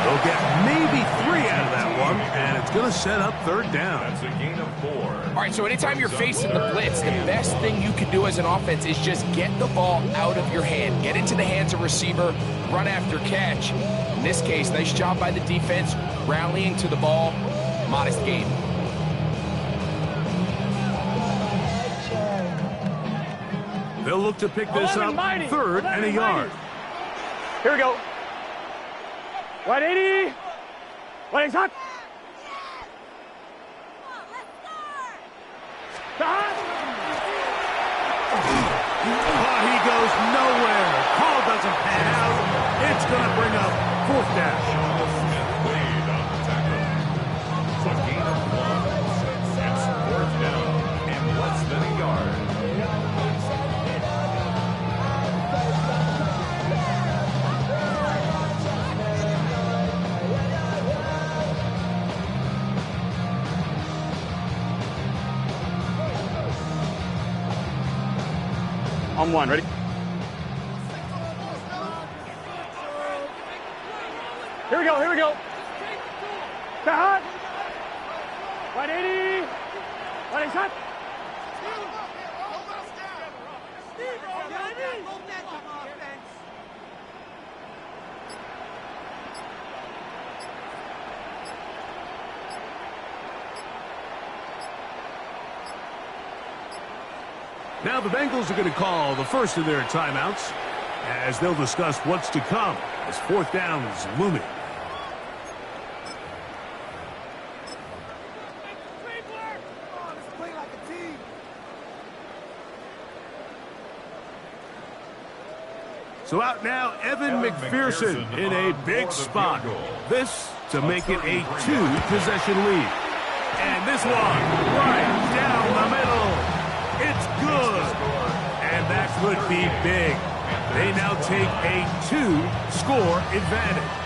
They'll get maybe 3 out of that one, and it's going to set up 3rd down. That's a gain of 4. All right, so anytime you're facing the blitz, the best thing you can do as an offense is just get the ball out of your hand. Get into the hands of receiver, run after catch. In this case, nice job by the defense, rallying to the ball. Modest gain. They'll look to pick this up 3rd and a yard. Here we go. 180. 180 shot. Stop. Oh, he goes nowhere. Call doesn't pan out. It's going to bring up 4th down. Smith lead on the tackle. So gain of 1. It's 4th down and less than a yard. On 1, ready? Here we go, here we go. Stop. 180. 180 shot. Now the Bengals are going to call the first of their timeouts as they'll discuss what's to come as fourth down is looming. So out now, Evan McPherson in a big spot. This to make it a two-possession lead. And this one right down the middle. It's good. And that could be big. They now take a two-score advantage.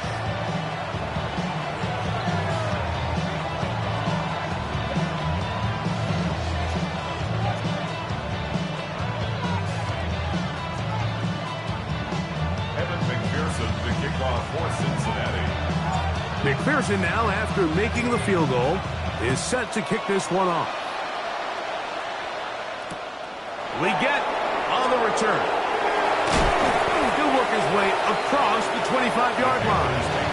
McPherson now, after making the field goal, is set to kick this one off. Leggett on the return. He'll work his way across the 25-yard line.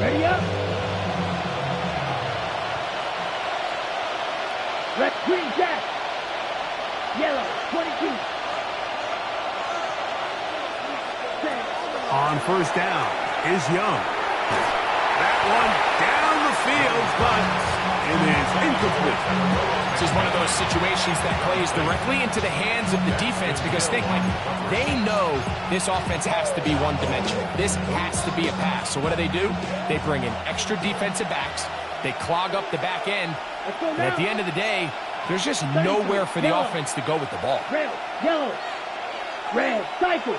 Ready up. Red, green, jack. Yellow, 22. On first down is Young. That one down the field, but it is incomplete. This is one of those situations that plays directly into the hands of the defense because think, like, they know this offense has to be one-dimensional. This has to be a pass. So what do? They bring in extra defensive backs. They clog up the back end. And at the end of the day, there's just nowhere for the offense to go with the ball. Red, yellow, red, cycle.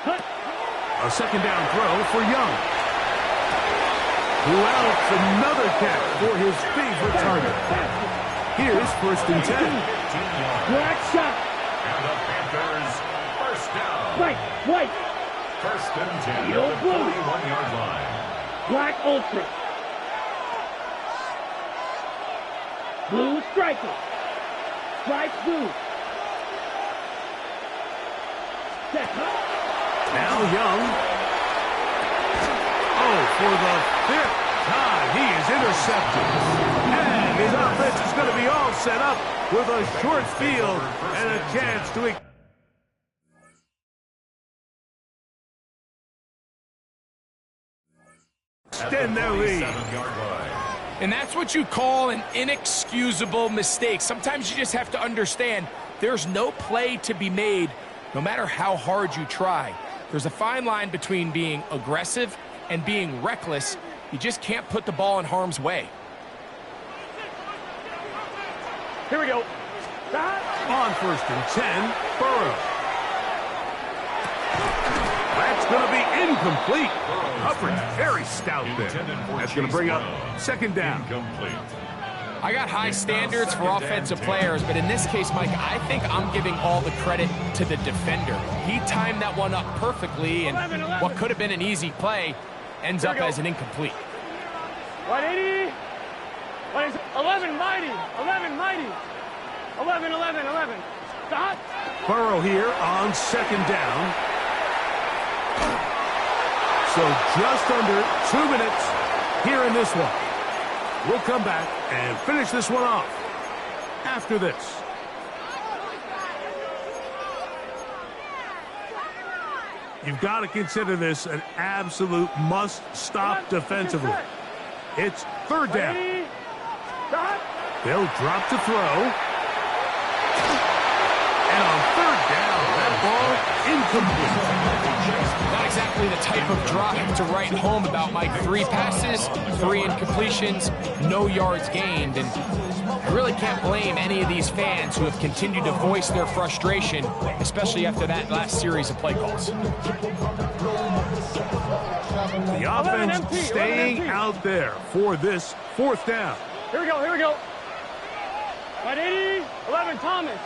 Cut. A second down throw for Young. Wells, another catch for his favorite target. Here's first and 10. Black shot. And the Panthers first down. White, white. First and 10 Yellow, at the blue. 41-yard line. Black ultra. Blue striker. Striped blue. Set up. Now Young. Oh, for the fifth time, he is intercepted. And his offense is going to be all set up with a short field and a chance to extend their lead. And that's what you call an inexcusable mistake. Sometimes you just have to understand there's no play to be made, no matter how hard you try. There's a fine line between being aggressive and being reckless. You just can't put the ball in harm's way. Here we go. On first and 10, Burrow. That's going to be incomplete. Hubbard's very stout there. That's going to bring up second down. Incomplete. I got high standards for offensive players, but in this case, Mike, I think I'm giving all the credit to the defender. He timed that one up perfectly, and what could have been an easy play ends up as an incomplete. 180. 11 mighty. 11 mighty. 11, 11, 11. Stop. Burrow here on second down. So just under 2 minutes here in this one. We'll come back and finish this one off after this. You've got to consider this an absolute must-stop defensively. It's third down. They'll drop to throw. And on third down, that ball incomplete. Not exactly the type of drive to write home about, Mike. 3 passes, 3 incompletions, no yards gained. And I really can't blame any of these fans who have continued to voice their frustration, especially after that last series of play calls. The offense staying out there for this fourth down. Here we go, here we go. 180, 11 Thomas.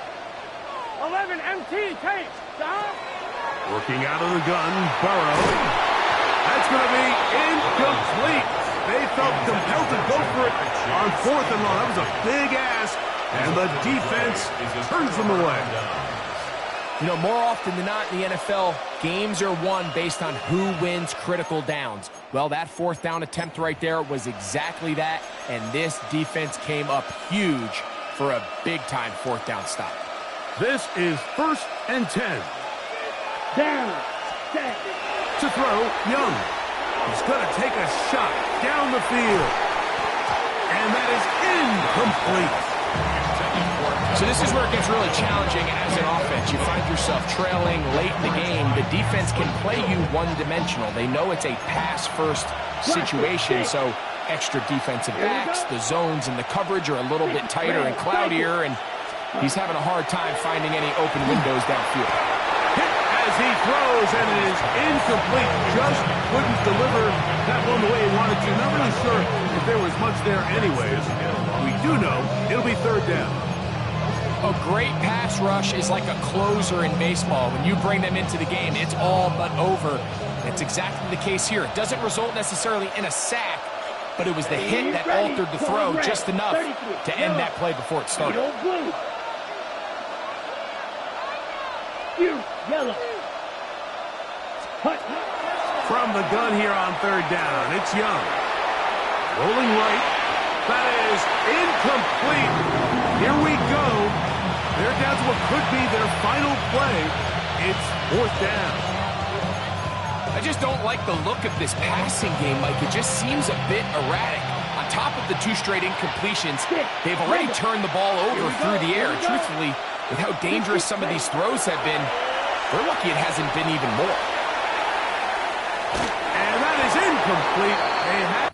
11 MT, Tate. Stop. Working out of the gun, Burrow. That's going to be incomplete. They felt compelled to go for it on 4th and long. That was a big ask, and the defense turns them away. You know, more often than not in the NFL, games are won based on who wins critical downs. Well, that 4th down attempt right there was exactly that, and this defense came up huge for a big-time 4th down stop. This is 1st and 10. Down. Set. To throw, Young. He's going to take a shot down the field. And that is incomplete. So this is where it gets really challenging as an offense. You find yourself trailing late in the game. The defense can play you one-dimensional. They know it's a pass-first situation, so extra defensive backs, the zones and the coverage are a little bit tighter and cloudier, and he's having a hard time finding any open windows downfield. Hit as he throws, and it is incomplete. Just couldn't deliver that one the way he wanted to. Not really sure if there was much there anyways. We do know it'll be 3rd down. A great pass rush is like a closer in baseball. When you bring them into the game, it's all but over. It's exactly the case here. It doesn't result necessarily in a sack, but it was the hit that altered the throw just enough to end that play before it started. Yellow. From the gun here on 3rd down, it's Young. Rolling right. That is incomplete. Here we go. They're down to what could be their final play. It's 4th down. I just don't like the look of this passing game, Mike. It just seems a bit erratic. On top of the 2 straight incompletions, they've already turned the ball over through the air. Truthfully, with how dangerous some of these throws have been, we're lucky it hasn't been even more. And that is incomplete. They have